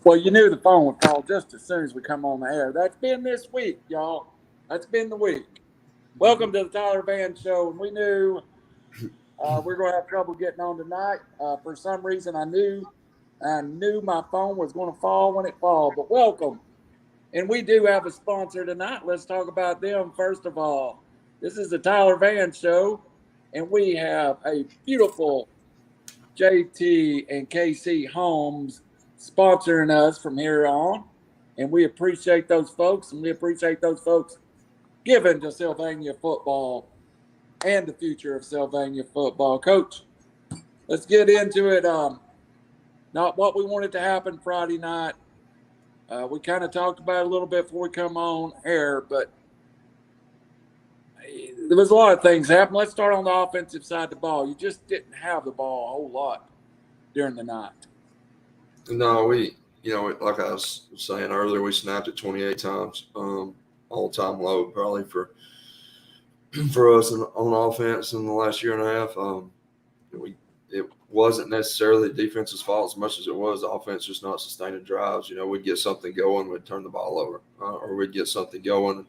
Well, you knew the phone would call just as soon as we come on the air. That's been this week, y'all. That's been the week. Welcome to the Tyler Vann Show. And we knew we are going to have trouble getting on tonight. For some reason, I knew my phone was going to fall when it fall. But welcome. And we do have a sponsor tonight. Let's talk about them first of all. This is the Tyler Vann Show, and we have a beautiful JT and KC Homes sponsoring us from here on. And we appreciate those folks, and we appreciate those folks giving to Sylvania football and the future of Sylvania football. Coach, let's get into it. Not what we wanted to happen Friday night. We kind of talked about it a little bit before we come on air, but there was a lot of things happen. Let's start on the offensive side of the ball. You just didn't have the ball a whole lot during the night. No, like I was saying earlier, we snapped it 28 times, all-time low probably for us on offense in the last year and a half. It wasn't necessarily the defense's fault as much as it was the offense just not sustaining drives. We'd get something going, we'd turn the ball over, or we'd get something going.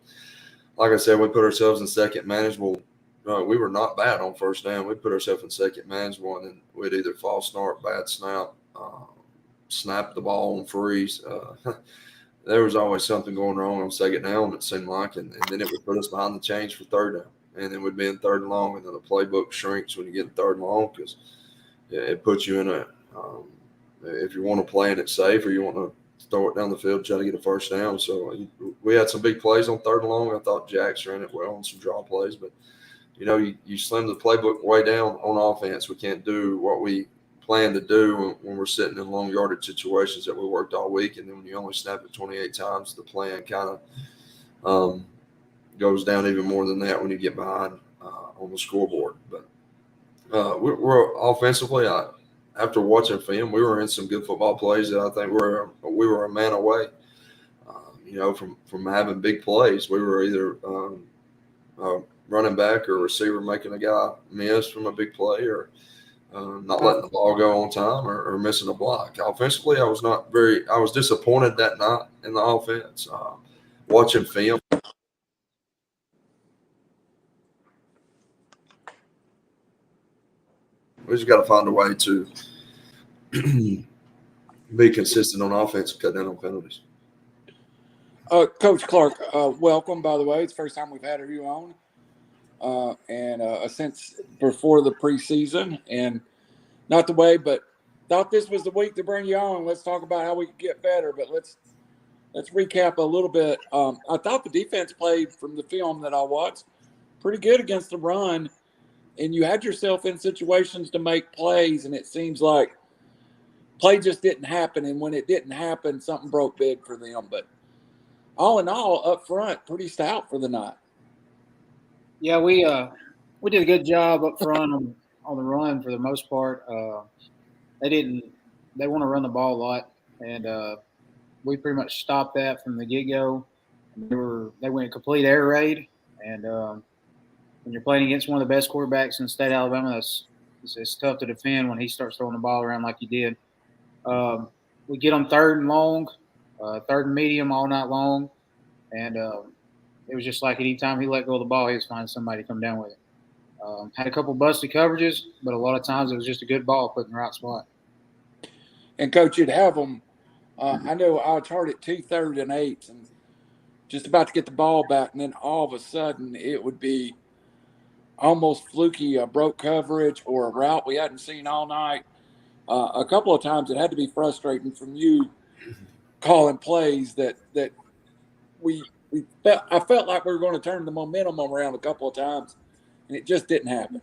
Like I said, we put ourselves in second manageable. We were not bad on first down. We put ourselves in second manageable, and then we'd either false start, bad snap, snap the ball and freeze. There was always something going wrong on second down, it seemed like, and then it would put us behind the chains for third down. And then we'd be in third and long, and then the playbook shrinks when you get in third and long because it puts you in if you want to play in it safe or you want to throw it down the field, try to get a first down. So we had some big plays on third and long. I thought Jax ran it well on some draw plays, but you slim the playbook way down on offense. We can't do what we plan to do when we're sitting in long yardage situations that we worked all week. And then when you only snap it 28 times, the plan kind of goes down even more than that when you get behind on the scoreboard. But we're offensively, after watching film, we were in some good football plays that I think we were a man away. From having big plays, we were either running back or receiver making a guy miss from a big play, or not letting the ball go on time, or missing a block. Offensively, I was disappointed that night in the offense. Watching film. We just got to find a way to be consistent on offense and cut down on penalties. Coach Clark, welcome, by the way. It's the first time we've had you on. And since before the preseason, and not the way, but thought this was the week to bring you on. Let's talk about how we can get better, but let's recap a little bit. I thought the defense played, from the film that I watched, pretty good against the run, and you had yourself in situations to make plays, and it seems like play just didn't happen, and when it didn't happen, something broke big for them. But all in all, up front, pretty stout for the night. Yeah, we did a good job up front on the run for the most part. They want to run the ball a lot, and we pretty much stopped that from the get-go. They went complete air raid, and when you're playing against one of the best quarterbacks in the state of Alabama, it's tough to defend when he starts throwing the ball around like he did. We get them third and long, third and medium all night long, and it was just like any time he let go of the ball, he was finding somebody to come down with it. Had a couple busted coverages, but a lot of times it was just a good ball put in the right spot. And, Coach, you'd have them I know I was hard at 2 3rd and 8s and just about to get the ball back, and then all of a sudden it would be almost fluky, a broke coverage or a route we hadn't seen all night. A couple of times it had to be frustrating from you calling plays that I felt like we were going to turn the momentum around a couple of times, and it just didn't happen.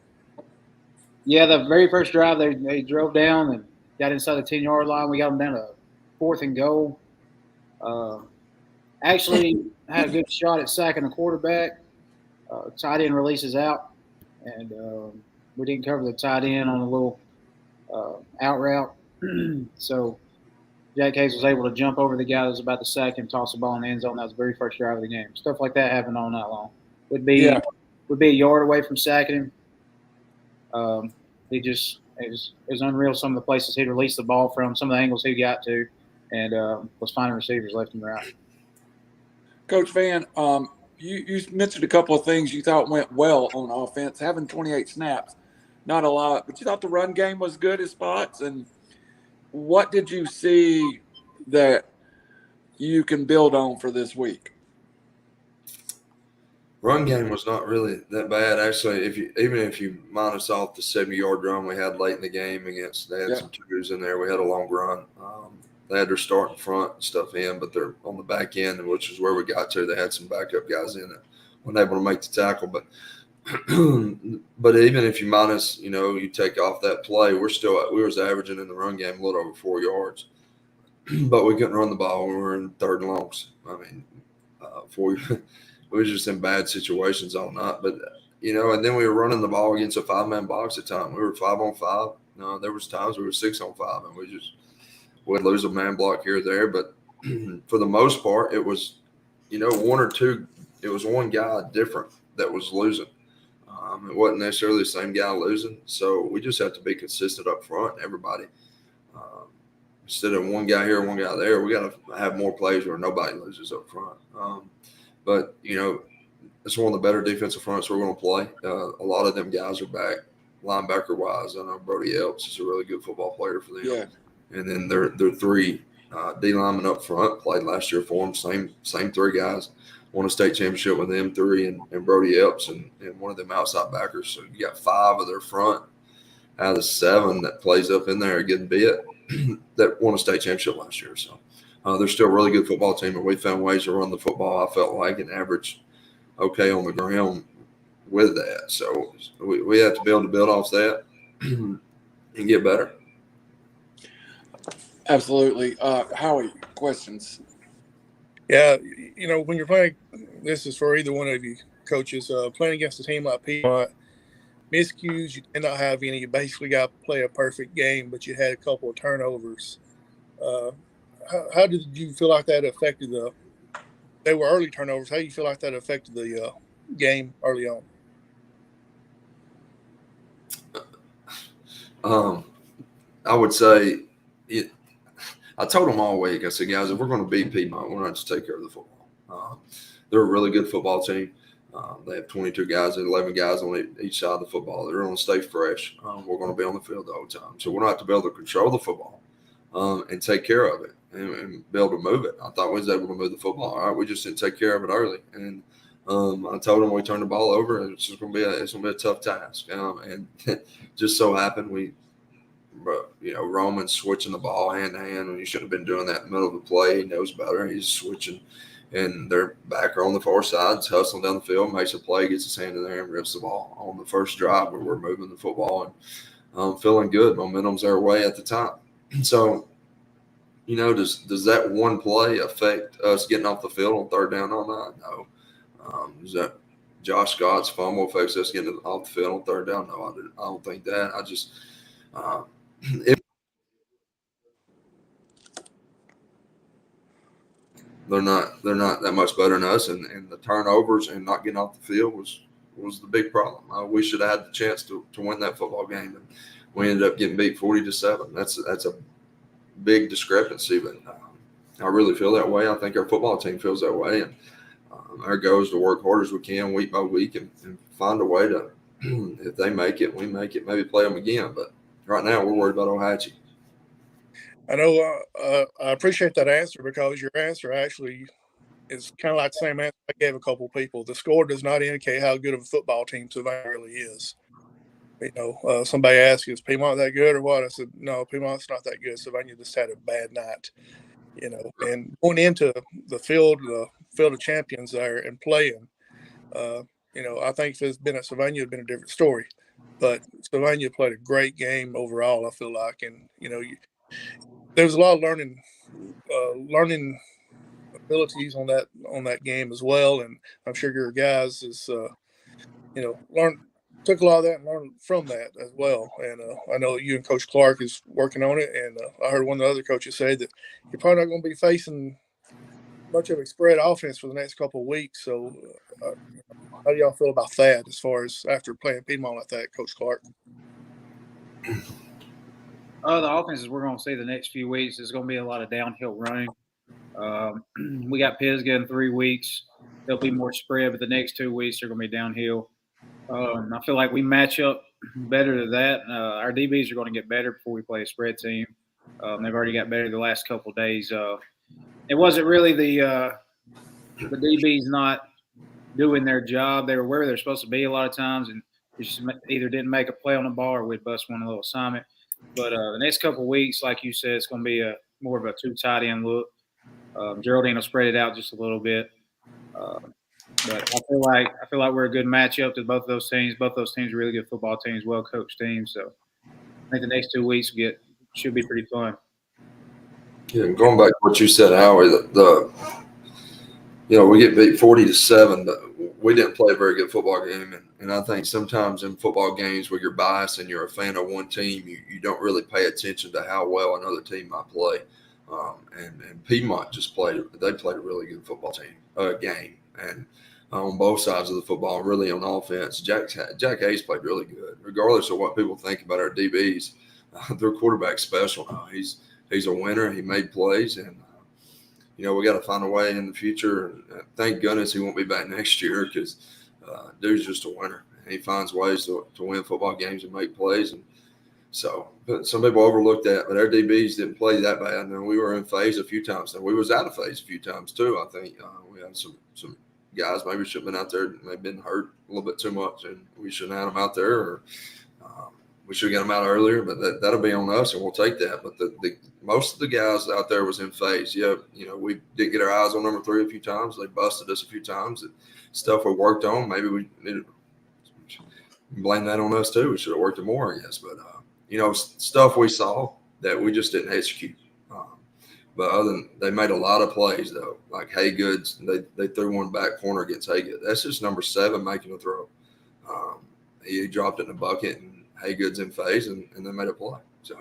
Yeah, the very first drive, they drove down and got inside the 10-yard line. We got them down to 4th and goal. Actually had a good shot at sacking the quarterback. Tight end releases out, and we didn't cover the tight end on a little out route. So Jack Hayes was able to jump over the guy that was about to sack him, toss the ball in the end zone. That was the very first drive of the game. Stuff like that happened all night long. Would be a yard away from sacking him. He just It was unreal. Some of the places he'd released the ball from, some of the angles he got to, and was finding receivers left and right. Coach Vann, you mentioned a couple of things you thought went well on offense. Having 28 snaps, not a lot, but you thought the run game was good at spots. And what did you see that you can build on for this week? Run game was not really that bad, actually. Even if you minus off the 70-yard run we had late in the game against, they had some twos in there. We had a long run. They had their starting front and stuff in, but they're on the back end, which is where we got to. They had some backup guys in it, weren't able to make the tackle. But but even if you minus, you take off that play, we was averaging in the run game a little over 4 yards, but we couldn't run the ball. We were in third and longs. I mean, we were just in bad situations all night. But and then we were running the ball against a 5-man box at time. We were 5-on-5. No, there was times we were 6-on-5, and we'd lose a man block here or there. But for the most part, it was, one or two. It was one guy different that was losing. It wasn't necessarily the same guy losing. So we just have to be consistent up front. Everybody, instead of one guy here, one guy there, we got to have more plays where nobody loses up front. But it's one of the better defensive fronts we're going to play. A lot of them guys are back, linebacker wise. I know Brody Elks is a really good football player for them. Yeah. And then their three D linemen up front played last year for them. Same three guys. Won a state championship with them three and Brody Elks and one of them outside backers. So you got 5 of their front out of the 7 that plays up in there getting bit that won a state championship last year. So they're still a really good football team, and we found ways to run the football, I felt like, and average okay on the ground with that. So we have to be able to build off that and get better. Absolutely. Howie, questions? Yeah, when you're playing, this is for either one of you coaches, playing against a team like Piedmont, miscues, you did not have any. You basically got to play a perfect game, but you had a couple of turnovers. How did you feel like that affected they were early turnovers. How do you feel like that affected the game early on? I would say I told them all week, I said, guys, if we're going to beat Piedmont, we're not to take care of the football. They're a really good football team. They have 22 guys and 11 guys on each side of the football. They're going to stay fresh. We're going to be on the field the whole time. So we're not to be able to control the football and take care of it and be able to move it. I thought we was able to move the football. All right, we just didn't take care of it early. And I told them we turned the ball over, and it's going to be a tough task. And just so happened Roman's switching the ball hand to hand when he shouldn't have been doing that in the middle of the play. He knows better. He's switching, and their backer on the far side, hustling down the field, makes a play, gets his hand in there, and rips the ball on the first drive where we're moving the football and feeling good. Momentum's our way at the time. So, does that one play affect us getting off the field on third down all night? No. Does that Josh Scott's fumble affects us getting off the field on third down? No, I don't think that. I just they're not that much better than us, and the turnovers and not getting off the field was the big problem. We should have had the chance to win that football game, and we ended up getting beat 40-7. That's a big discrepancy, but I really feel that way. I think our football team feels that way, and our goal is to work hard as we can week by week and find a way to, if they make it, we make it, maybe play them again. But right now we're worried about Ohatchee. I know I appreciate that answer, because your answer actually is kind of like the same answer I gave a couple of people. The score does not indicate how good of a football team Savannah really is. Somebody asked, is Piedmont that good or what? I said, no, Piedmont's not that good. Savannah just had a bad night, and going into the field of champions there and playing, I think if it's been at Savannah, it'd been a different story. But Savannah played a great game overall, I feel like. And, there was a lot of learning abilities on that game as well. And I'm sure your guys took a lot of that and learned from that as well. And I know you and Coach Clark is working on it. And I heard one of the other coaches say that you're probably not going to be facing much of a spread offense for the next couple of weeks. So how do y'all feel about that as far as after playing Piedmont like that, Coach Clark? The offenses we're going to see the next few weeks is going to be a lot of downhill running. We got Pisgah in 3 weeks. There'll be more spread, but the next 2 weeks are going to be downhill. I feel like we match up better to that. Our DBs are going to get better before we play a spread team. They've already got better the last couple of days. It wasn't really the DBs not doing their job. They were where they're supposed to be a lot of times, and we just either didn't make a play on the ball or we'd bust one little assignment. But the next couple of weeks, like you said, it's going to be more of a 2 tight end look. Geraldine will spread it out just a little bit. But I feel like we're a good matchup to both of those teams. Both those teams are really good football teams, well coached teams. So I think the next 2 weeks should be pretty fun. Yeah, and going back to what you said, Howie, we get beat 40-7, but we didn't play a very good football game. And I think sometimes in football games where you're biased and you're a fan of one team, you don't really pay attention to how well another team might play. And Piedmont played a really good football game. And on both sides of the football, really on offense, Jack Hayes played really good. Regardless of what people think about our DBs, their quarterback's special now. He's a winner. He made plays, and we got to find a way in the future. Thank goodness he won't be back next year because dude's just a winner. He finds ways to win football games and make plays. And so, but some people overlooked that. But our DBs didn't play that bad. And we were in phase a few times. And we was out of phase a few times too. I think we had some guys maybe should have been out there. They've been hurt a little bit too much, and we shouldn't have them out there. Or we should get them out earlier. But that'll be on us, and we'll take that. But the most of the guys out there was in phase. Yeah, we didn't get our eyes on number 3 a few times. They busted us a few times. And stuff we worked on, maybe we needed to blame that on us too. We should have worked it more, I guess. But stuff we saw that we just didn't execute. But other than they made a lot of plays though, like Haygoods, they threw one back corner against Haygood. That's just number 7 making a throw. He dropped it in the bucket, and Haygoods in phase, and they made a play. So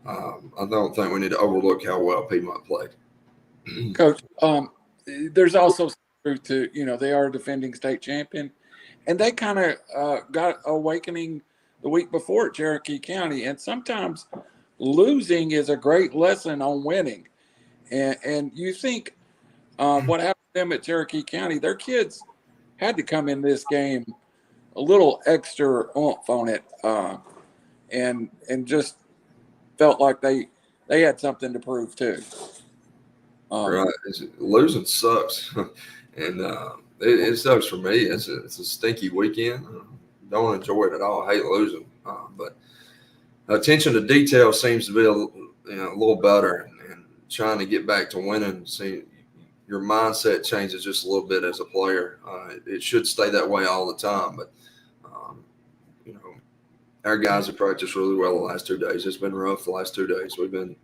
I don't think we need to overlook how well Piedmont played. Coach, there's also some truth to, they are a defending state champion, and they kind of got awakening the week before at Cherokee County. And sometimes losing is a great lesson on winning. And you think what happened to them at Cherokee County, their kids had to come in this game a little extra oomph on it, and just felt like they had something to prove too. Right, losing sucks, and it sucks for me. It's a stinky weekend. Don't enjoy it at all. I hate losing, but attention to detail seems to be a little better, and trying to get back to winning. See, your mindset changes just a little bit as a player. It should stay that way all the time, but our guys have practiced really well the last 2 days. It's been rough the last 2 days. They've been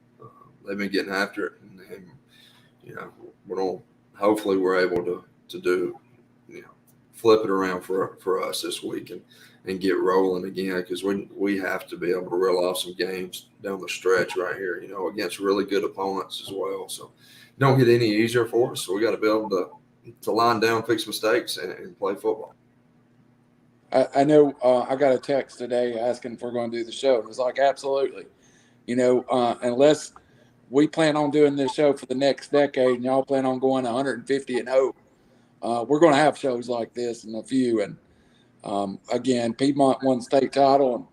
getting after it, and hopefully we're able to do, flip it around for us this week and get rolling again, because we have to be able to reel off some games down the stretch right here, against really good opponents as well. So don't get any easier for us. So we got to be able to line down, fix mistakes, and play football. I know I got a text today asking if we're going to do the show. It was like, absolutely. Unless we plan on doing this show for the next decade and y'all plan on going 150 and hope, we're going to have shows like this in a few. And again, Piedmont won state title.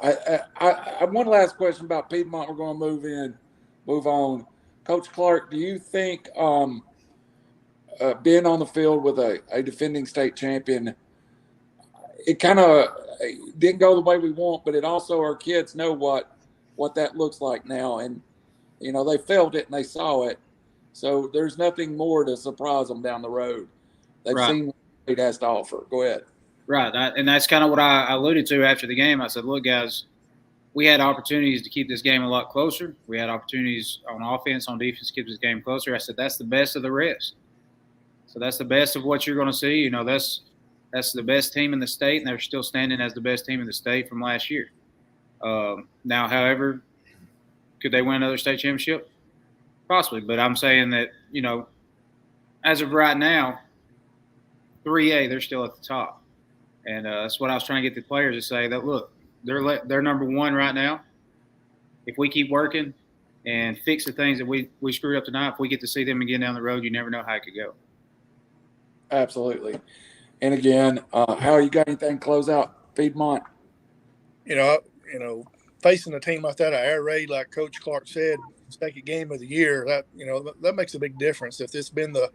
And I one last question about Piedmont. We're going to move on. Coach Clark, do you think being on the field with a defending state champion, it kind of didn't go the way we want, but it also, our kids know what that looks like now. And, they felt it and they saw it. So there's nothing more to surprise them down the road. They've seen what it has to offer. Go ahead. Right. And that's kind of what I alluded to after the game. I said, look, guys, we had opportunities to keep this game a lot closer. We had opportunities on offense, on defense to keep this game closer. I said, that's the best of the rest. So that's the best of what you're going to see. That's the best team in the state, and they're still standing as the best team in the state from last year. Now, however, could they win another state championship? Possibly, but I'm saying that, as of right now, 3A, they're still at the top. And that's what I was trying to get the players to say, that, look, they're number 1 right now. if we keep working and fix the things that we screwed up tonight, if we get to see them again down the road, you never know how it could go. Absolutely. And again, how you got anything to close out Piedmont? Facing a team like that, an air raid, like Coach Clark said, second game of the year, that makes a big difference. If this been the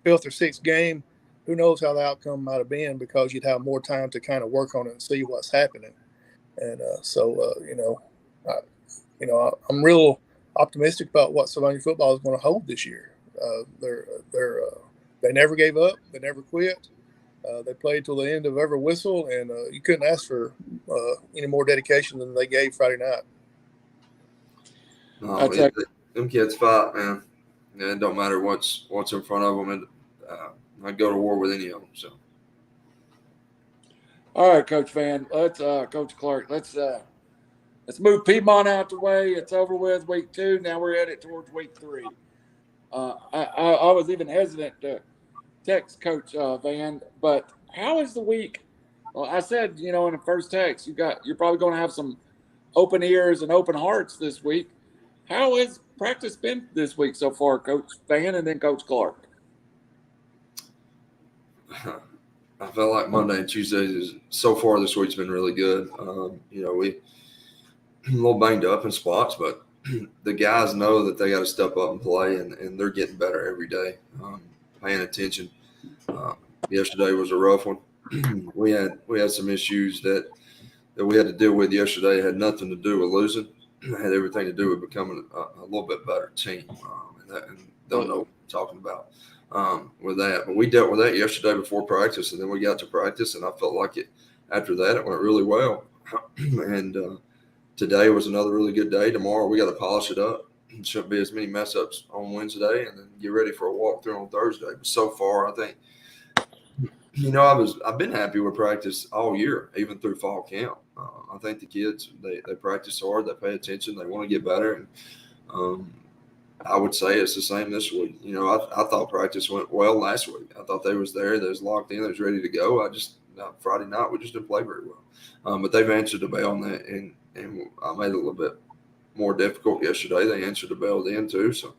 fifth or sixth game, who knows how the outcome might have been, because you'd have more time to kind of work on it and see what's happening. And I'm real optimistic about what Sylvania football is going to hold this year. They never gave up. They never quit. They played till the end of every whistle, and you couldn't ask for any more dedication than they gave Friday night. No, them kids fight, man. And it don't matter what's in front of them, and I'd go to war with any of them. So, all right, Coach Vann. Let's Coach Clark. Let's move Piedmont out the way. It's over with week 2. Now we're headed towards week 3. I was even hesitant to text Coach Vann, but how is the week? Well, I said, in the first text, you're probably going to have some open ears and open hearts this week. How has practice been this week so far, Coach Vann, and then Coach Clark? I felt like Monday and Tuesday so far this week's been really good. We a little banged up in spots, but the guys know that they got to step up and play, and they're getting better every day, paying attention. Yesterday was a rough one. We had some issues that we had to deal with yesterday. It had nothing to do with losing. It had everything to do with becoming a little bit better team, and they'll know what I'm talking about with that. But we dealt with that yesterday before practice, and then we got to practice, and I felt like after that it went really well. And today was another really good day. Tomorrow we got to polish it up. It shouldn't be as many mess ups on Wednesday, and then get ready for a walkthrough on Thursday. But so far, I think, I've been happy with practice all year, even through fall camp. I think the kids, they practice hard, they pay attention, they want to get better. And I would say it's the same this week. I thought practice went well last week. I thought they was there, they was locked in, they was ready to go. Friday night we just didn't play very well. But they've answered the bell on that, and I made it a little bit more difficult yesterday. They answered the bell then too. So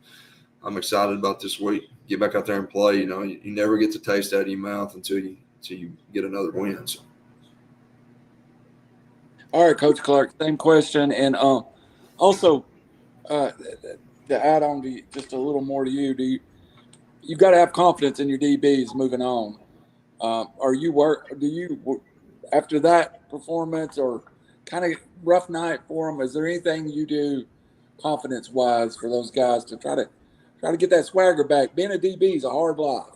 I'm excited about this week. Get back out there and play. You never get the taste out of your mouth until you get another win. So. All right, Coach Clark, same question. And also to add on to just a little more to you, you've got to have confidence in your DBs moving on. After that performance or kind of rough night for them, is there anything you do confidence-wise for those guys to try to get that swagger back? Being a DB is a hard life.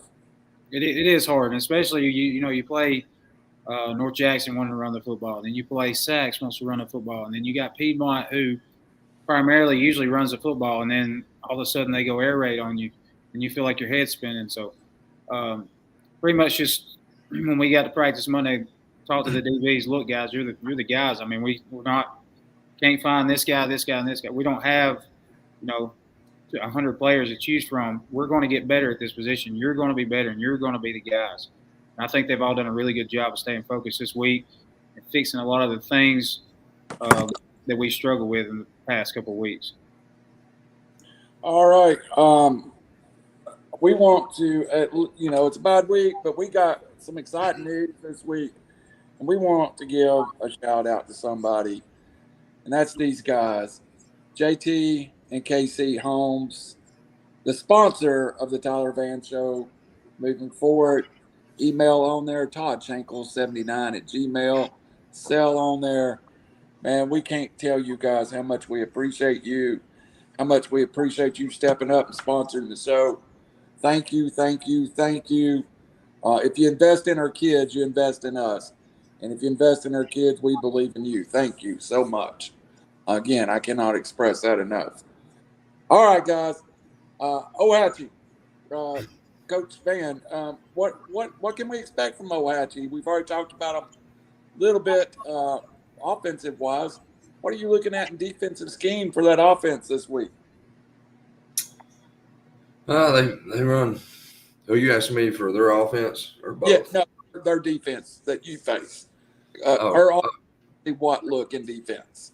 It is hard, and especially you play North Jackson wanting to run the football, then you play Sachs wants to run the football, and then you got Piedmont who primarily usually runs the football, and then all of a sudden they go air raid on you, and you feel like your head's spinning. So pretty much just when we got to practice Monday, talk to the DBs. Look, guys, you're the guys. I mean, we're not can't find this guy, and this guy. We don't have 100 players to choose from. We're going to get better at this position. You're going to be better, and you're going to be the guys. And I think they've all done a really good job of staying focused this week and fixing a lot of the things that we struggle with in the past couple of weeks. All right. We want to, it's a bad week, but we got some exciting news this week, and we want to give a shout out to somebody, and that's these guys, JT and KC Holmes, the sponsor of the Tyler Vann Show moving forward. Email on there, toddshankle79@gmail. Sell on there. Man, we can't tell you guys how much we appreciate you, how much we appreciate you stepping up and sponsoring the show. Thank you, thank you, thank you. If you invest in our kids, you invest in us. And if you invest in our kids, we believe in you. Thank you so much. Again, I cannot express that enough. All right, guys. Ohatchee, Coach Vann, what can we expect from Ohatchee? We've already talked about them a little bit offensive-wise. What are you looking at in defensive scheme for that offense this week? They run. Are you asking me for their offense or both? Yeah, no, their defense that you face. What look in defense?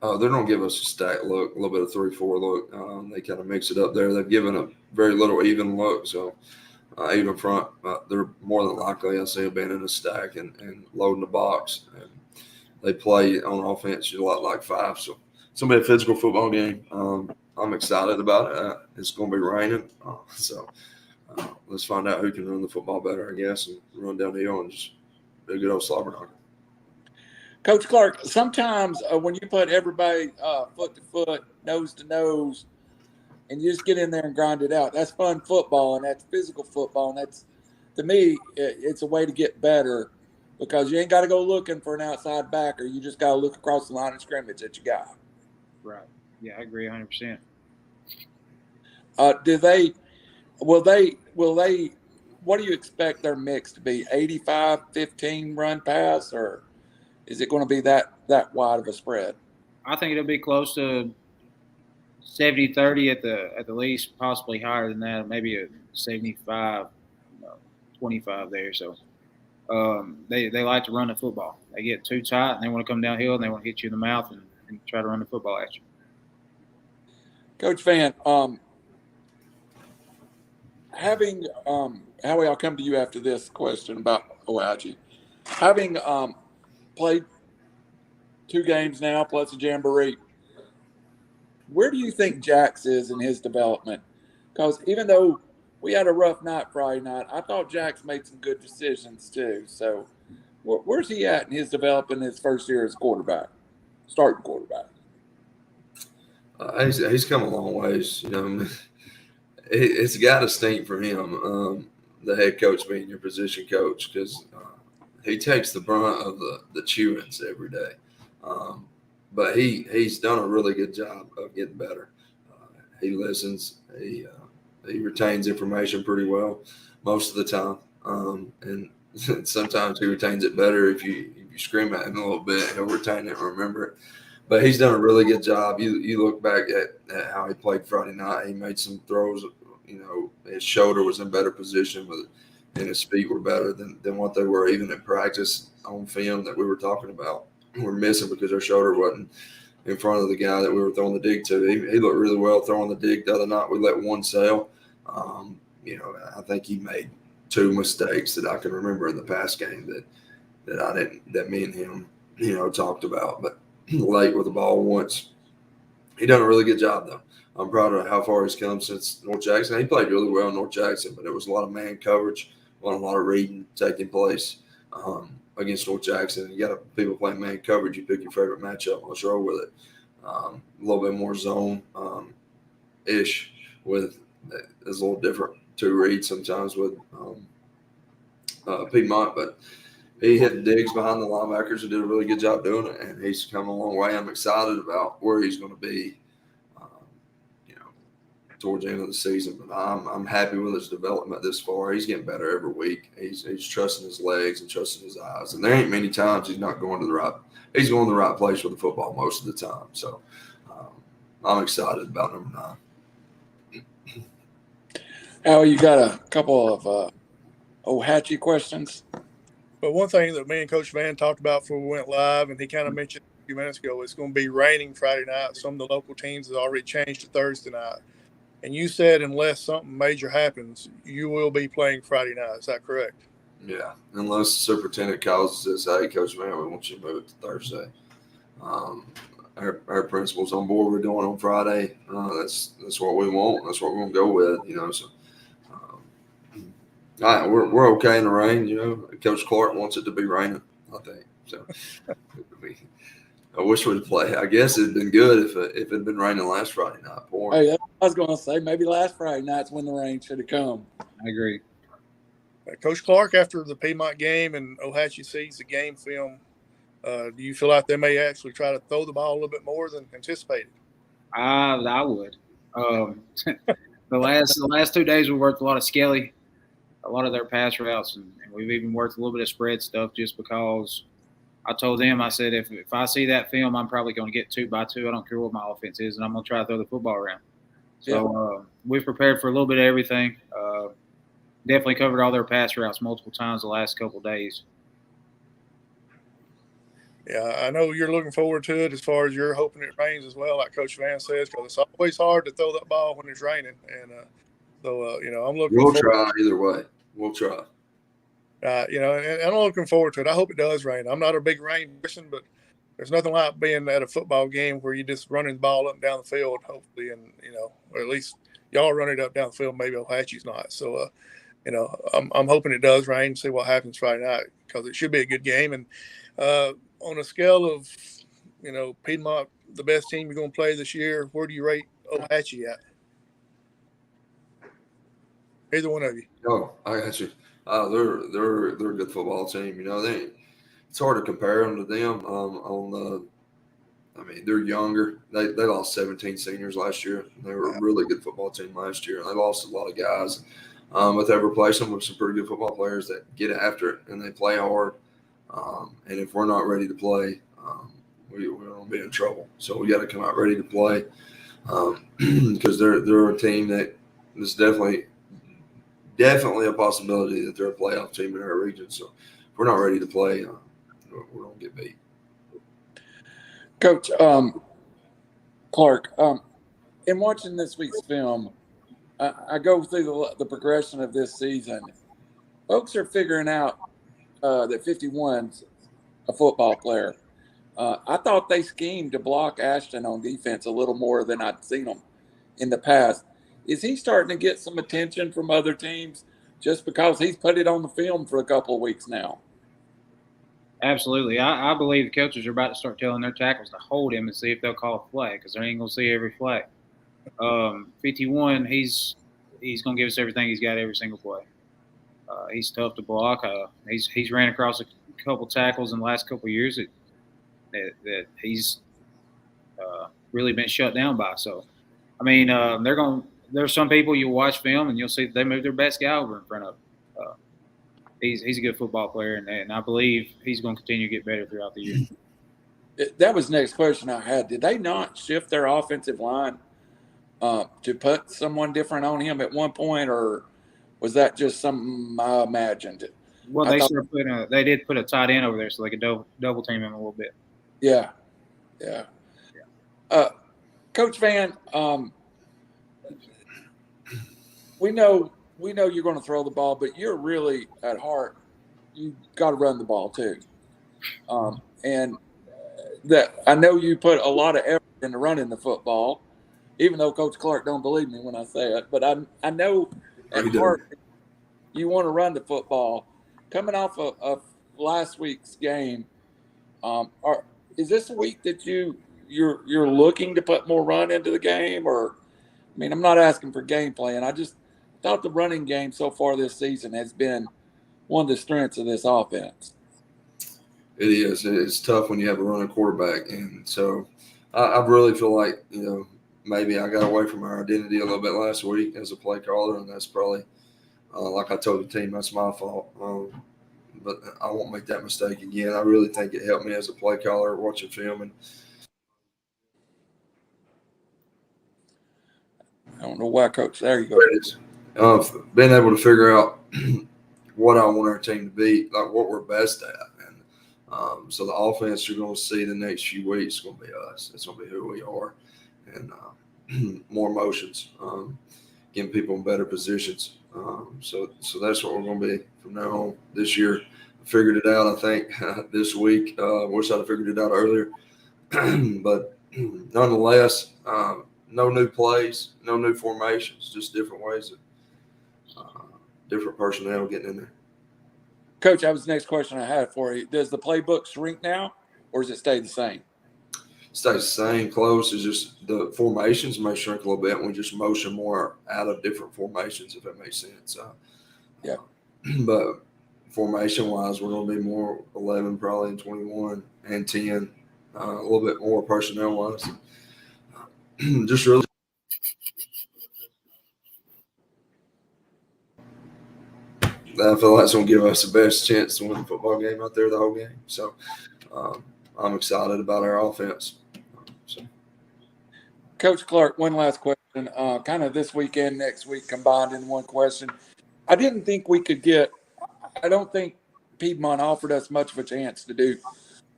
They're going to give us a stack look, a little bit of 3-4 look. They kind of mix it up there. They've given a very little even look, so even front, they're more than likely I see them being in a stack and loading the box. And they play on offense a lot like 5, so it's going to be a physical football game. I'm excited about it. It's going to be raining, so let's find out who can run the football better, I guess, and run down the hill and just be a good old slobber knocker. Coach Clark, sometimes when you put everybody foot to foot, nose to nose, and you just get in there and grind it out, that's fun football, and that's physical football, and that's, to me, it's a way to get better because you ain't got to go looking for an outside backer. You just got to look across the line of scrimmage that you got. Right. Yeah, I agree 100%. Will they, what do you expect their mix to be? 85-15 run pass, or is it going to be that wide of a spread? I think it'll be close to 70-30 at the least, possibly higher than that, maybe a 75-25 there. So they like to run the football. They get too tight and they want to come downhill and they want to hit you in the mouth and try to run the football at you. Coach Vann, having Howie, I'll come to you after this question about OIG. Having played 2 games now plus a jamboree, where do you think Jax is in his development? Because even though we had a rough night Friday night, I thought Jax made some good decisions too. So where's he at in his development his first year as quarterback, starting quarterback? He's come a long ways. You know, it's got to stink for him, the head coach being your position coach, because he takes the brunt of the chewings every day. But he's done a really good job of getting better. He listens. He retains information pretty well most of the time, and sometimes he retains it better if you scream at him a little bit. He'll retain it and remember it. But he's done a really good job. You look back at how he played Friday night. He made some throws. You know, his shoulder was in better position and his feet were better than what they were even in practice on film that we were talking about. We're missing because our shoulder wasn't in front of the guy that we were throwing the dig to. He looked really well throwing the dig the other night. We let one sail. You know, I think he made 2 mistakes that I can remember in the past game that me and him, you know, talked about. But late with the ball once. He done a really good job though. I'm proud of how far he's come since North Jackson. He played really well in North Jackson, but it was a lot of man coverage, a lot of reading taking place against North Jackson. You got people playing man coverage. You pick your favorite matchup. Let's roll with it. A little bit more zone ish with it's a little different to read sometimes with Piedmont, but he hit digs behind the linebackers and did a really good job doing it, and he's come a long way. I'm excited about where he's going to be, you know, towards the end of the season. But I'm happy with his development this far. He's getting better every week. He's trusting his legs and trusting his eyes, and there ain't many times he's not going to the right. He's going to the right place with the football most of the time. So I'm excited about number 9. Al, you got a couple of Ohatchee questions? But one thing that me and Coach Vann talked about before we went live, and he kind of mentioned a few minutes ago, it's going to be raining Friday night. Some of the local teams have already changed to Thursday night. And you said unless something major happens, you will be playing Friday night. Is that correct? Yeah, unless the superintendent calls and says, "Hey, Coach Vann, we want you to move it to Thursday." Our principal's on board. We're doing on Friday. That's what we want. That's what we're going to go with. You know, so. All right, we're okay in the rain. You know, Coach Clark wants it to be raining, I think. So I wish we'd play. I guess it'd been good if it had been raining last Friday night. Hey, I was going to say maybe last Friday night's when the rain should have come. I agree. Coach Clark, after the Piedmont game and Ohatchee sees the game film, do you feel like they may actually try to throw the ball a little bit more than anticipated? I would. The last 2 days we worked a lot of Skelly, a lot of their pass routes, and we've even worked a little bit of spread stuff just because I told them, I said, if I see that film, I'm probably going to get 2 by 2. I don't care what my offense is, and I'm going to try to throw the football around. So we've prepared for a little bit of everything. Definitely covered all their pass routes multiple times the last couple of days. Yeah, I know you're looking forward to it as far as you're hoping it rains as well, like Coach Vann says, because it's always hard to throw that ball when it's raining. And I'm looking We'll forward. try either way. We'll try. And I'm looking forward to it. I hope it does rain. I'm not a big rain person, but there's nothing like being at a football game where you just running the ball up and down the field, hopefully, and or at least y'all run it up down the field. Maybe Apache's not. So, I'm hoping it does rain. See what happens Friday night because it should be a good game. And on a scale of, Piedmont, the best team you're going to play this year, where do you rate Apache at? Either one of you. Oh, I got you. They're a good football team. It's hard to compare them to them. They're younger. They lost 17 seniors last year. They were a really good football team last year. They lost a lot of guys, but they replaced them with some pretty good football players that get after it and they play hard. And if we're not ready to play, we're going to be in trouble. So we got to come out ready to play because they're a team that is definitely a possibility that they're a playoff team in our region. So if we're not ready to play, we're going to get beat. Coach Clark, in watching this week's film, I go through the progression of this season. Folks are figuring out that 51's a football player. I thought they schemed to block Ashton on defense a little more than I'd seen them in the past. Is he starting to get some attention from other teams just because he's put it on the film for a couple of weeks now? Absolutely. I believe the coaches are about to start telling their tackles to hold him and see if they'll call a flag because they ain't going to see every flag. 51, he's going to give us everything he's got every single play. He's tough to block. He's ran across a couple tackles in the last couple of years that he's really been shut down by. So, there's some people you watch film and you'll see that they move their best guy over in front of him. He's a good football player, and I believe he's going to continue to get better throughout the year. That was the next question I had. Did they not shift their offensive line to put someone different on him at one point, or was that just something I imagined? Well, they did put a tight end over there so they could double team him a little bit. Yeah. Coach Vann, we know you're going to throw the ball, but you're really at heart, you got to run the ball too. And that I know you put a lot of effort into running the football, even though Coach Clark don't believe me when I say it. But I know at heart you want to run the football. Coming off of last week's game, is this a week that you're looking to put more run into the game? Or, I'm not asking for game plan. I just thought the running game so far this season has been one of the strengths of this offense. It is. It's tough when you have a running quarterback. And so I really feel like, maybe I got away from our identity a little bit last week as a play caller, and that's probably, like I told the team, that's my fault. But I won't make that mistake again. I really think it helped me as a play caller watching film. And I don't know why, Coach. There you go. Being able to figure out what I want our team to be, like what we're best at. And so the offense you're going to see the next few weeks is going to be us. It's going to be who we are. And more motions, getting people in better positions. So that's what we're going to be from now on. This year, I figured it out, I think, this week. Wish I'd have figured it out earlier. But nonetheless, no new plays, no new formations, just different ways of different personnel getting in there. Coach, that was the next question I had for you. Does the playbook shrink now, or does it stay the same? Stays the same, close. It's just the formations may shrink a little bit, and we just motion more out of different formations, if that makes sense. Yeah. But formation-wise, we're going to be more 11 probably and 21 and 10, a little bit more personnel-wise. Just really. I feel like it's going to give us the best chance to win the football game out there the whole game. So I'm excited about our offense. Coach Clark, one last question. Kind of this weekend, next week combined in one question. I don't think Piedmont offered us much of a chance to do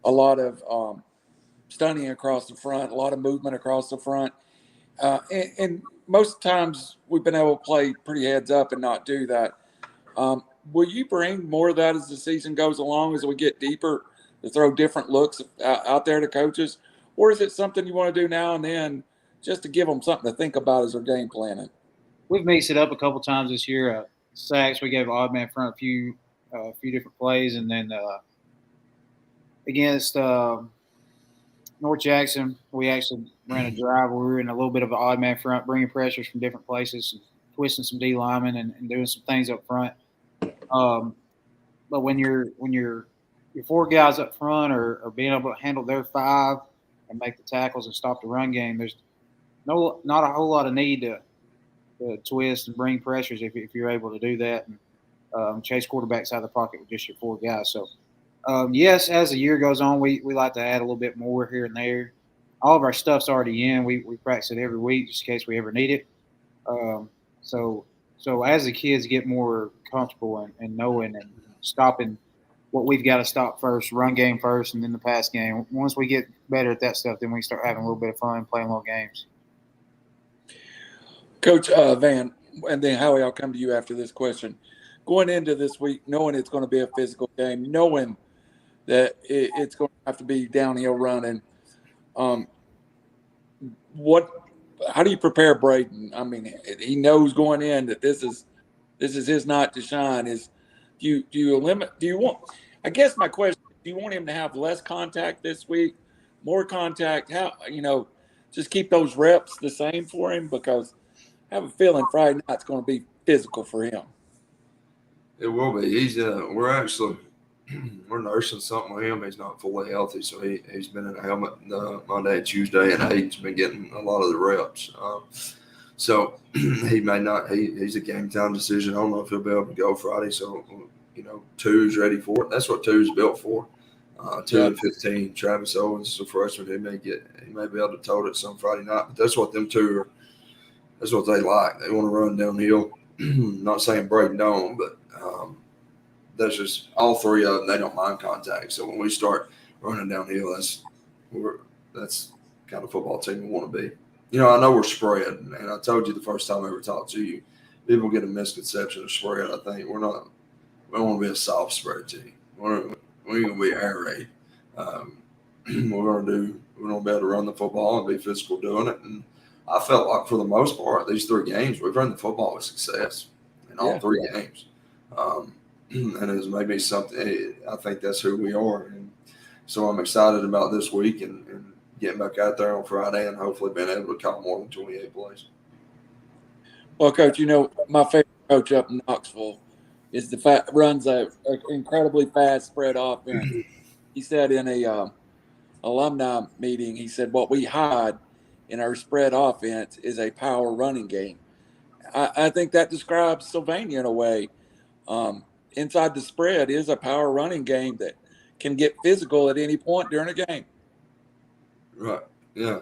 a lot of stunning across the front, a lot of movement across the front. And most times we've been able to play pretty heads up and not do that. Will you bring more of that as the season goes along, as we get deeper, to throw different looks out there to coaches? Or is it something you want to do now and then just to give them something to think about as they're game planning? We've mixed it up a couple times this year. Sacks, we gave odd man front a few different plays, and then against North Jackson, we actually ran a drive where we were in a little bit of an odd man front, bringing pressures from different places, twisting some D linemen, and doing some things up front. But when your four guys up front are being able to handle their five and make the tackles and stop the run game, there's not a whole lot of need to twist and bring pressures if you're able to do that and chase quarterbacks out of the pocket with just your four guys. So, yes, as the year goes on, we like to add a little bit more here and there. All of our stuff's already in. We practice it every week just in case we ever need it. So as the kids get more comfortable and knowing and stopping what we've got to stop first, run game first, and then the pass game. Once we get better at that stuff, then we start having a little bit of fun playing little games. Coach Vann, and then Howie, I'll come to you after this question. Going into this week, knowing it's going to be a physical game, knowing that it's going to have to be downhill running, how do you prepare Braden? I mean, he knows going in that this is his night to shine. Do you want? I guess my question: do you want him to have less contact this week, more contact? How just keep those reps the same for him, because I have a feeling Friday night's going to be physical for him. It will be. We're nursing something with him. He's not fully healthy, so he's been in a helmet Monday and Tuesday, and he's been getting a lot of the reps. So he may not. He's a game time decision. I don't know if he'll be able to go Friday. So 2's ready for it. That's what 2's built for. 2 and 15. Travis Owens is a freshman. He may be able to tote it some Friday night. But that's what them two are. That's what they like. They want to run downhill. Not saying Braden don't, but that's just all three of them. They don't mind contact. So when we start running downhill, that's the kind of football team we want to be. I know we're spread, and I told you the first time I ever talked to you, people get a misconception of spread. I think we don't want to be a soft spread team. We're going to be air raid. We're going to be able to run the football and be physical doing it. And I felt like for the most part, these 3 games, we've run the football with success in all 3 games. And it's maybe something, I think that's who we are. And so I'm excited about this week and getting back out there on Friday and hopefully being able to call more than 28 plays. Well, Coach, my favorite coach up in Knoxville is runs a incredibly fast spread offense. He said in a alumni meeting, he said, what we hide in our spread offense is a power running game. I think that describes Sylvania in a way. Inside the spread is a power running game that can get physical at any point during a game. Right. Yeah.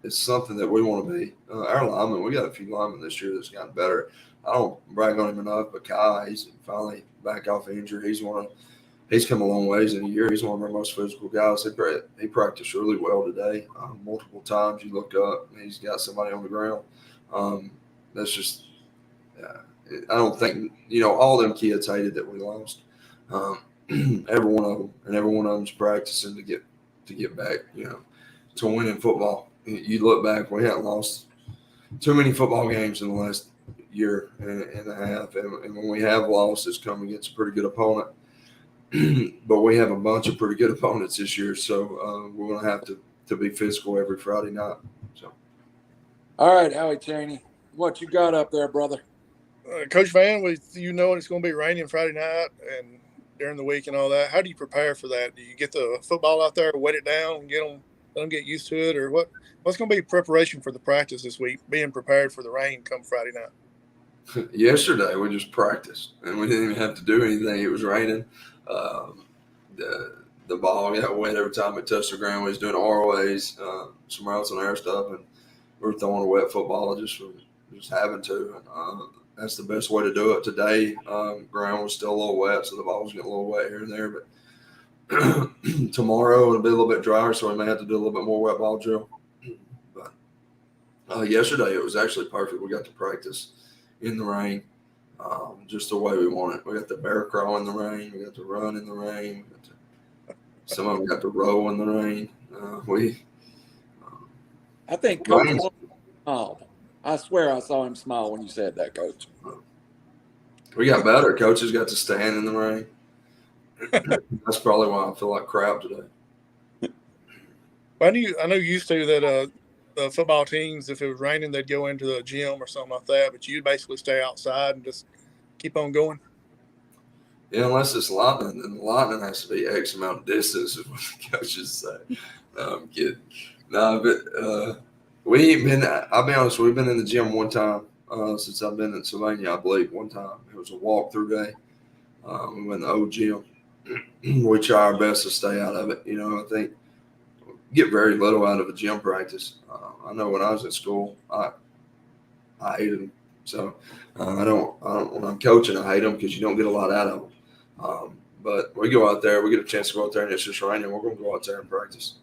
It's something that we want to be. Our linemen, we got a few linemen this year that's gotten better. I don't brag on him enough, but Kai, he's finally back off injury. He's come a long ways in a year. He's one of our most physical guys. He practiced really well today. Multiple times you look up, and he's got somebody on the ground. That's just I don't think all them kids hated that we lost. Every one of them, and every one of them's practicing to get back. To win in football. You look back, we haven't lost too many football games in the last year and a half, and when we have lost, it's come against a pretty good opponent. But we have a bunch of pretty good opponents this year, so we're going to have to be physical every Friday night. So, all right, Howie Chaney, what you got up there, brother? Coach Vann, with it's going to be raining Friday night and during the week and all that, how do you prepare for that? Do you get the football out there, wet it down, and let them get used to it, or what's going to be preparation for the practice this week, being prepared for the rain come Friday night? Yesterday we just practiced, and we didn't even have to do anything. It was raining. The ball got wet every time it touched the ground. We was doing ROAs, some routes and air stuff, and we were throwing a wet football just having to. That's the best way to do it. Today, ground was still a little wet, so the ball was getting a little wet here and there. But Tomorrow it'll be a little bit drier, so we may have to do a little bit more wet ball drill. But yesterday it was actually perfect. We got to practice in the rain, just the way we want it. We got the bear crawl in the rain. We got to run in the rain. Some of them got to row in the rain. I think Coach Clark smiled. I swear I saw him smile when you said that, Coach. We got better. Coaches got to stand in the rain. That's probably why I feel like crap today. I know you used to that the football teams, if it was raining, they'd go into the gym or something like that, but you basically stay outside and just keep on going. Yeah, unless it's lightning, and the lightning has to be X amount of distance, is what the coaches say. No, I'm kidding. No, but we ain't been. I'll be honest, we've been in the gym one time since I've been in Sylvania. I believe one time it was a walkthrough day. We went to the old gym. We try our best to stay out of it. I think get very little out of a gym practice. I know when I was in school, I hated them. So I don't when I'm coaching, I hate them because you don't get a lot out of them. But we go out there, we get a chance to go out there and it's just raining. We're going to go out there and practice.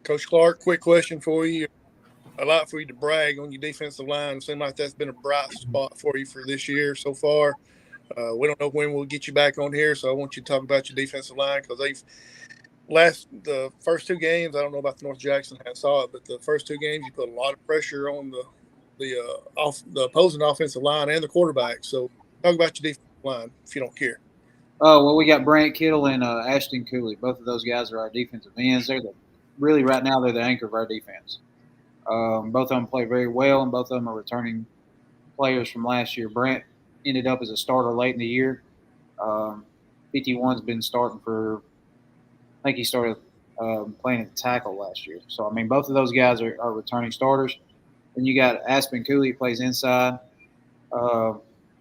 Coach Clark, quick question for you. I'd like for you to brag on your defensive line. It seems like that's been a bright spot for you for this year so far. We don't know when we'll get you back on here, so I want you to talk about your defensive line because the first two games, I don't know about the North Jackson, I saw it, but the first two games you put a lot of pressure on the opposing offensive line and the quarterback. So talk about your defensive line if you don't care. Oh, well, we got Brant Kittle and Ashton Cooley. Both of those guys are our defensive ends. Really right now they're the anchor of our defense. Both of them play very well, and both of them are returning players from last year. Brant ended up as a starter late in the year. 51's been starting for – I think he started playing at the tackle last year. So, I mean, both of those guys are returning starters. And you got Aspen Cooley, plays inside.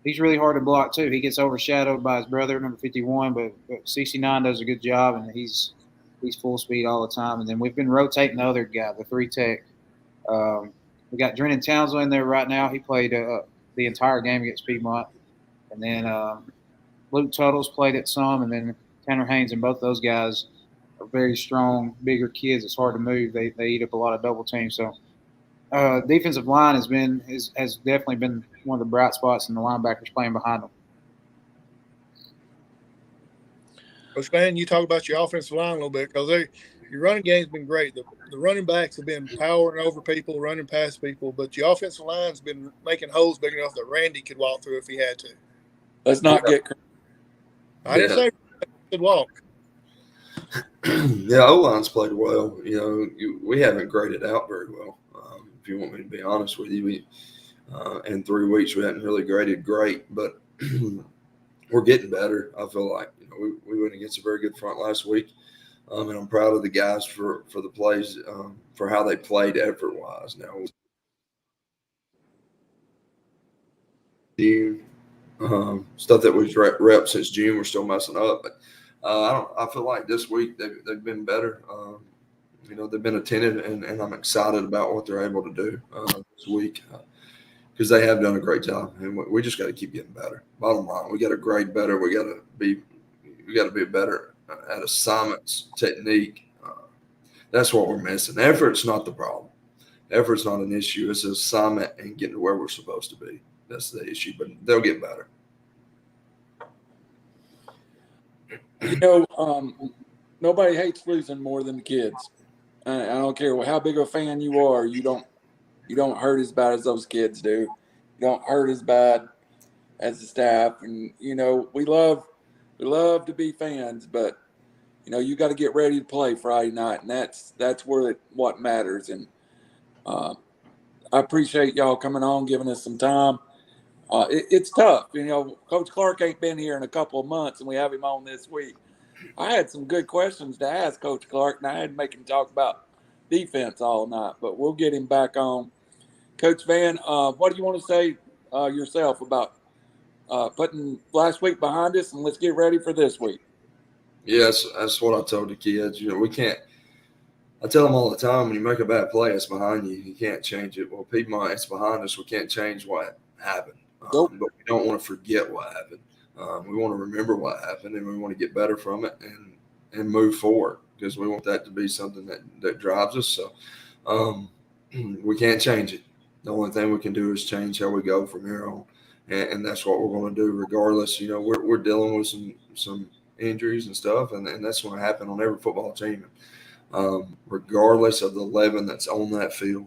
He's really hard to block, too. He gets overshadowed by his brother, number 51, but 69 does a good job, and he's full speed all the time. And then we've been rotating the other guy, the 3-tech. We got Drennan Townsend in there right now. He played the entire game against Piedmont. And then Luke Tuttle's played it some, and then Tanner Haynes, and both those guys are very strong, bigger kids. It's hard to move. They eat up a lot of double teams. So defensive line has definitely been one of the bright spots, and the linebackers playing behind them. Coach Vann, you talk about your offensive line a little bit because your running game's been great. The running backs have been powering over people, running past people, but your offensive line's been making holes big enough that Randy could walk through if he had to. Let's not get crazy. I didn't say he could walk. Yeah, O-line's played well. We haven't graded out very well. If you want me to be honest with you, in 3 weeks we hadn't really graded great, but we're getting better. I feel like we went against a very good front last week, and I'm proud of the guys for the plays, for how they played effort-wise. Now, stuff that was rep since June, we're still messing up, but I feel like this week they've been better. They've been attentive, and I'm excited about what they're able to do this week because they have done a great job, and we just got to keep getting better. Bottom line, we got to grade better. We got to be better at assignments, technique. That's what we're missing. Effort's not the problem. Effort's not an issue. It's an assignment and getting to where we're supposed to be. That's the issue, but they'll get better. Nobody hates losing more than the kids. I don't care how big of a fan you are. You don't hurt as bad as those kids do. You don't hurt as bad as the staff. And we love to be fans, but you got to get ready to play Friday night, and that's what matters. And I appreciate y'all coming on, giving us some time. It's tough. Coach Clark ain't been here in a couple of months, and we have him on this week. I had some good questions to ask Coach Clark, and I had to make him talk about defense all night, but we'll get him back on. Coach Vann, what do you want to say yourself about putting last week behind us, and let's get ready for this week? Yes, that's what I told the kids. We can't – I tell them all the time, when you make a bad play, it's behind you. You can't change it. Well, Piedmont, it's behind us. We can't change what happened. Nope. But we don't want to forget what happened. We want to remember what happened, and we want to get better from it. And move forward, because we want that to be something that drives us. So we can't change it. The only thing we can do is change how we go from here on, and that's what we're going to do regardless. We're dealing with some injuries and stuff, and that's going to happen on every football team. Regardless of the 11 that's on that field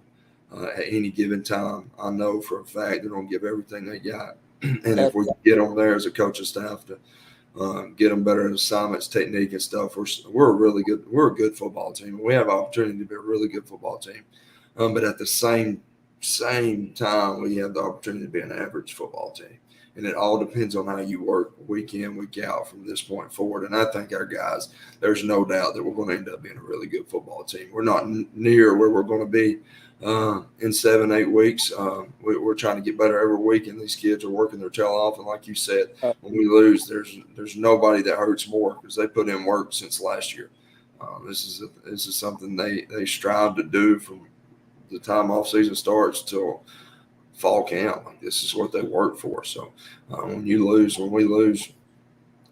at any given time, I know for a fact they're going to give everything they got. And if we get them there as a coaching staff to get them better in assignments, technique, and stuff, we're a good football team. We have an opportunity to be a really good football team. But at the same time, we have the opportunity to be an average football team. And it all depends on how you work week in, week out from this point forward. And I think our guys, there's no doubt that we're going to end up being a really good football team. We're not near where we're going to be in 7-8 weeks. We're trying to get better every week, and these kids are working their tail off. And like you said, when we lose, there's nobody that hurts more, because they put in work since last year. This is something they strive to do from the time off season starts till fall camp. Like, this is what they work for. So when we lose,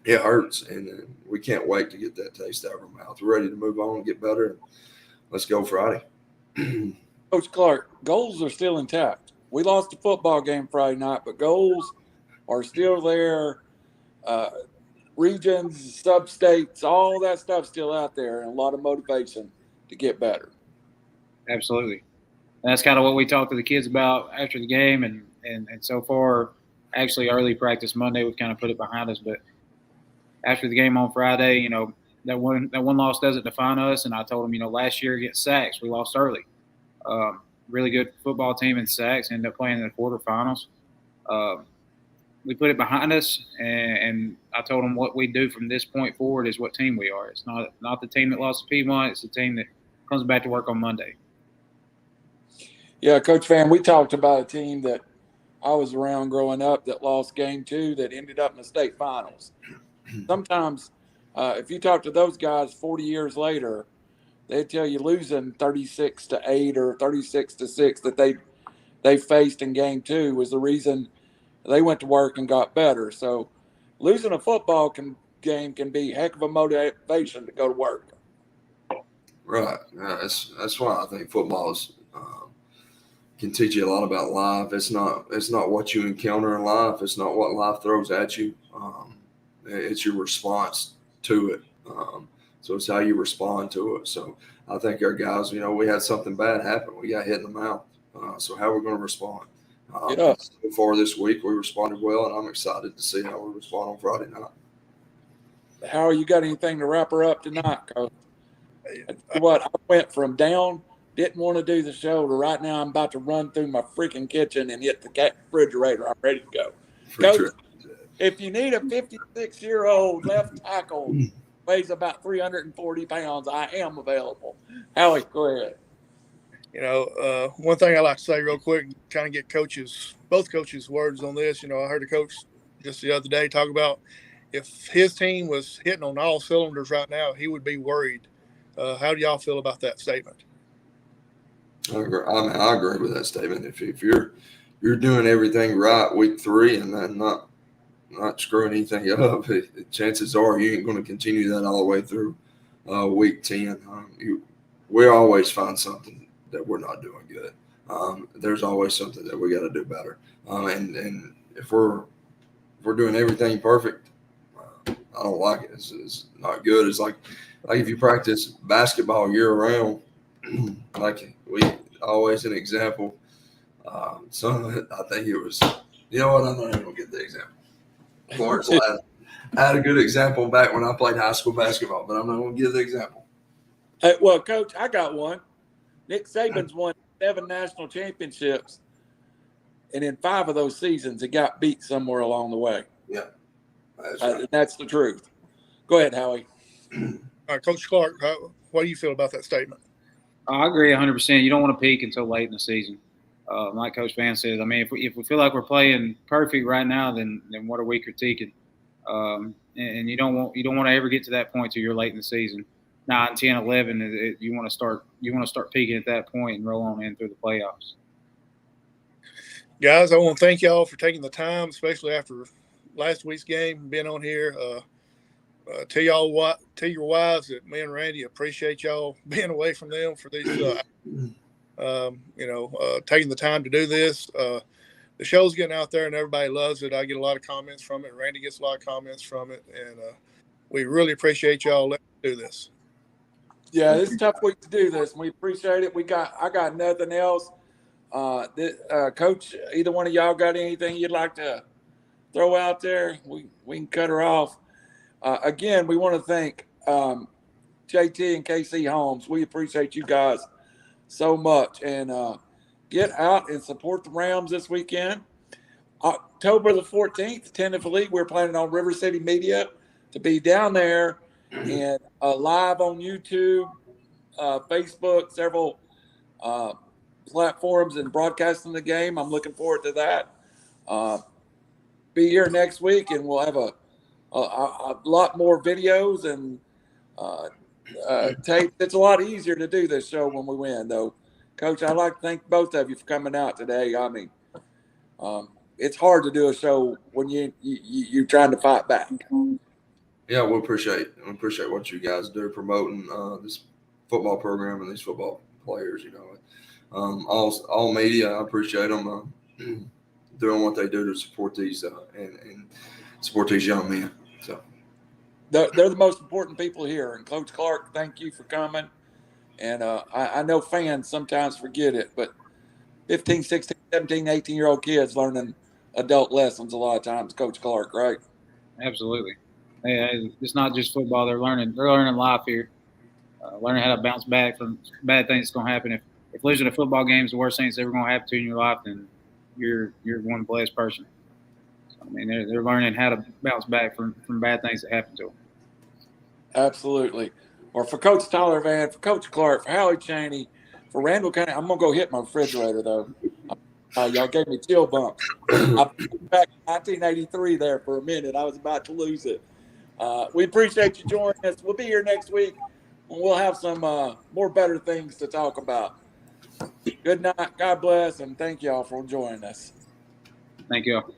it hurts, and we can't wait to get that taste out of our mouth. We're ready to move on and get better. And let's go Friday. Coach Clark, goals are still intact. We lost the football game Friday night, but goals are still there. Regions, sub-states, all that stuff's still out there, and a lot of motivation to get better. Absolutely. And that's kind of what we talked to the kids about after the game, and so far, actually early practice Monday, we've kind of put it behind us. But after the game on Friday, that one loss doesn't define us. And I told them, last year against Sachs, we lost early. Really good football team in Sachs, ended up playing in the quarterfinals. We put it behind us, and I told them what we do from this point forward is what team we are. It's not the team that lost to Piedmont. It's the team that comes back to work on Monday. Yeah, Coach Vann, we talked about a team that I was around growing up that lost game 2 that ended up in the state finals. Sometimes if you talk to those guys 40 years later, they tell you losing 36-8 or 36-6 that they faced in game 2 was the reason they went to work and got better. So losing a football game can be a heck of a motivation to go to work. Right. Yeah, that's why I think football can teach you a lot about life. It's not what you encounter in life. It's not what life throws at you. It's your response to it. So it's how you respond to it. So I think our guys, we had something bad happen. We got hit in the mouth. So how are we going to respond? So far this week, we responded well, and I'm excited to see how we respond on Friday night. How you got anything to wrap her up tonight, Coach? What, I went from down, didn't want to do the show, to right now I'm about to run through my freaking kitchen and hit the refrigerator. I'm ready to go. Coach, if you need a 56-year-old left tackle, weighs about 340 pounds, I am available. Howie, go ahead. One thing I like to say real quick, kind of get both coaches' words on this. I heard a coach just the other day talk about if his team was hitting on all cylinders right now, he would be worried. How do y'all feel about that statement? I agree with that statement. If you're doing everything right week 3 and then not screwing anything up, chances are you ain't going to continue that all the way through week 10. We always find something that we're not doing good. There's always something that we got to do better. And if we're doing everything perfect, I don't like it. It's not good. It's like if you practice basketball year round, like we always an example. I think it was, I'm not even gonna get the example. Florence I had a good example back when I played high school basketball, but I'm not gonna give the example. Well, Coach, I got one. Nick Saban's won 7 national championships, and in 5 of those seasons, he got beat somewhere along the way. Yeah, that's right. That's the truth. Go ahead, Howie. Coach Clark, what do you feel about that statement? I agree 100%. You don't want to peak until late in the season. Like Coach Vann says, if we feel like we're playing perfect right now, then what are we critiquing? And you don't want to ever get to that point till you're late in the season. 9, 10, 11, you want to start peaking at that point and roll on in through the playoffs. Guys, I want to thank y'all for taking the time, especially after last week's game, being on here. tell your wives that me and Randy appreciate y'all being away from them for these, taking the time to do this. The show's getting out there and everybody loves it. I get a lot of comments from it. Randy gets a lot of comments from it, and we really appreciate y'all letting us do this. Yeah, it's a tough week to do this. We appreciate it. I got nothing else. Coach, either one of y'all got anything you'd like to throw out there? We can cut her off. Again, we want to thank JT and KC Holmes. We appreciate you guys so much. And get out and support the Rams this weekend. October the 14th, tentatively, we're planning on River City Media to be down there and live on YouTube, Facebook, several platforms, and broadcasting the game. I'm looking forward to that. Be here next week, and we'll have a lot more videos and tape. It's a lot easier to do this show when we win, though. Coach, I'd like to thank both of you for coming out today. I mean, it's hard to do a show when you're trying to fight back. Yeah, we appreciate what you guys do promoting this football program and these football players. All media, I appreciate them doing what they do to support these and support these young men. So they're the most important people here. And Coach Clark, thank you for coming. And I know fans sometimes forget it, but 15, 16, 17, 18-year-old kids learning adult lessons a lot of times, Coach Clark, right? Absolutely. It's not just football. They're learning life here, learning how to bounce back from bad things that's going to happen. If losing a football game is the worst thing that's ever going to happen to you in your life, then you're one blessed person. So, I mean, they're learning how to bounce back from bad things that happen to them. Absolutely. Or for Coach Tyler Vann, for Coach Clark, for Howie Chaney, for Randall County, I'm going to go hit my refrigerator, though. Y'all gave me chill bumps. I put back in 1983 there for a minute. I was about to lose it. We appreciate you joining us. We'll be here next week, and we'll have some more better things to talk about. Good night. God bless, and thank y'all for joining us. Thank you all.